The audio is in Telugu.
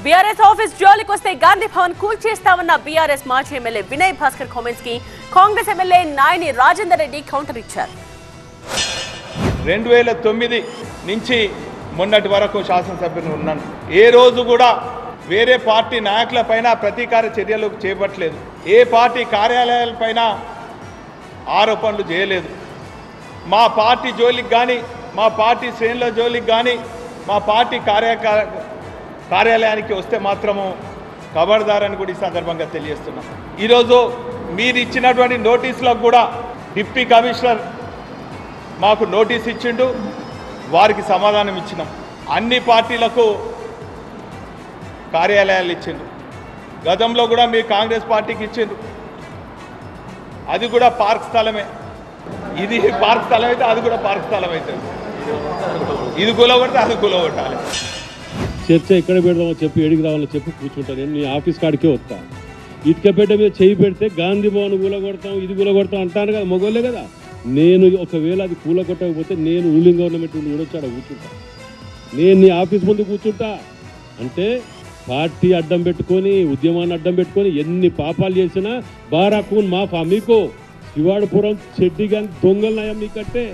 బీఆర్ఎస్ ఆఫీస్ జోలికొస్తే గాంధీ భవన్ కూల్చేస్తామన్న బీఆర్ఎస్ మాజీ ఎమ్మెల్యే వినయ్ భాస్కర్ కామెంట్స్ కి కాంగ్రెస్ ఎమ్మెల్యే నాయని రాజేందర్ రెడ్డి కౌంటర్ ఇచ్చారు. 2009 నుంచి మొన్నటి వరకు శాసనసభ్యుని ఉన్నాను. ఏ రోజు కూడా వేరే పార్టీ నాయకులపైన ప్రతీకార చర్యలు చేపట్టలేదు. ఏ పార్టీ కార్యాలయాలపైన ఆరోపణలు చేయలేదు. మా పార్టీ జోలికి కానీ, మా పార్టీ శ్రేణుల జోలికి కానీ, మా పార్టీ కార్యాలయానికి వస్తే మాత్రము ఖబర్దారని కూడా ఈ సందర్భంగా తెలియజేస్తున్నాం. ఈరోజు మీరు ఇచ్చినటువంటి నోటీసులకు కూడా డిప్యూటీ కమిషనర్ మాకు నోటీస్ ఇచ్చిండు, వారికి సమాధానం ఇచ్చినాం. అన్ని పార్టీలకు కార్యాలయాలు ఇచ్చిండు. గతంలో కూడా మీరు కాంగ్రెస్ పార్టీకి ఇచ్చిండ్రు, అది కూడా పార్క్ స్థలమే. ఇది పార్క్ స్థలం అయితే అది కూడా పార్క్ స్థలం అవుతుంది. ఇది కూలగొడితే అది కూలగొట్టాలి. చర్చ ఎక్కడ పెడదామో చెప్పి ఎడికి రావాలో చెప్పి కూర్చుంటాను. నేను నీ ఆఫీస్ కాడికే వస్తా. ఇటుకపేట మీద చేయి పెడితే గాంధీ భవన్ కూలగొడతాం, ఇది కూలగొడతాం అంటాను కదా, మొగోళ్ళే కదా. నేను ఒకవేళ అది కూలగొట్టకపోతే నేను రూలింగ్ గవర్నమెంట్ నుండి కూడా వచ్చి అక్కడ కూర్చుంటా. నేను నీ ఆఫీస్ ముందు కూర్చుంటా అంటే పార్టీ అడ్డం పెట్టుకొని, ఉద్యమాన్ని అడ్డం పెట్టుకొని ఎన్ని పాపాలు చేసినా బారాకూన్ మాఫా. మీకు శివాడపురం చెడ్డి కానీ దొంగలు నయం మీకంటే